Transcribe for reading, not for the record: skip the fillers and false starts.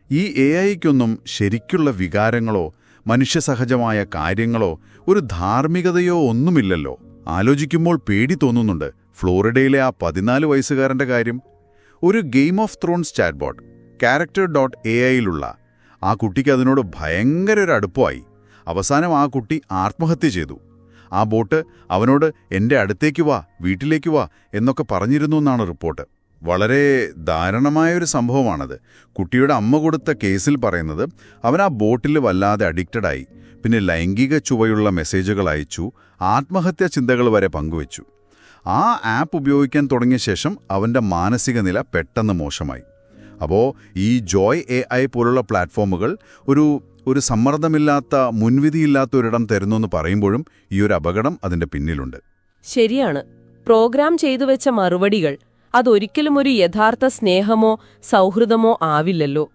ഈ AI-ക്കൊന്നും ശരിക്കുള്ള വികാരങ്ങളോ മനുഷ്യസഹജമായ കാര്യങ്ങളോ ഒരു ധാർമ്മികതയോ ഒന്നുമില്ലല്ലോ. ആലോചിക്കുമ്പോൾ പേടി തോന്നുന്നുണ്ട്. ഫ്ലോറിഡയിലെ ആ 14 വയസ്സുകാരൻ്റെ കാര്യം. ഒരു ഗെയിം ഓഫ് ത്രോൺസ് ചാറ്റ്ബോട്ട് character.ai-ലുള്ള ആ കുട്ടിക്ക് അതിനോട് ഭയങ്കര ഒരു അടുപ്പമായി. അവസാനം ആ കുട്ടി ആത്മഹത്യ ചെയ്തു. ആ ബോട്ട് അവനോട് എൻ്റെ അടുത്തേക്ക് വാ, വീട്ടിലേക്ക് വാ എന്നൊക്കെ പറഞ്ഞിരുന്നു എന്നാണ് റിപ്പോർട്ട്. വളരെ ദാരുണമായൊരു സംഭവമാണത്. കുട്ടിയുടെ അമ്മ കൊടുത്ത കേസിൽ പറയുന്നത് അവൻ ആ ബോട്ടിൽ വല്ലാതെ അഡിക്റ്റഡായി. പിന്നെ ലൈംഗിക ചുവയുള്ള മെസ്സേജുകൾ അയച്ചു, ആത്മഹത്യാ ചിന്തകൾ വരെ പങ്കുവച്ചു. ആ ആപ്പ് ഉപയോഗിക്കാൻ തുടങ്ങിയ ശേഷം അവൻ്റെ മാനസിക നില പെട്ടെന്ന് മോശമായി. അപ്പോൾ ഈ ജോയ് AI പോലുള്ള പ്ലാറ്റ്ഫോമുകൾ ഒരു സമ്മർദ്ദമില്ലാത്ത, മുൻവിധിയില്ലാത്ത ഒരിടം തരുന്നു എന്ന് പറയുമ്പോഴും ഈ ഒരു അപകടം അതിൻ്റെ പിന്നിലുണ്ട്. ശരിയാണ്. പ്രോഗ്രാം ചെയ്തുവെച്ച മറുപടികൾ അതൊരിക്കലും ഒരു യഥാർത്ഥ സ്നേഹമോ സൗഹൃദമോ ആവില്ലല്ലോ.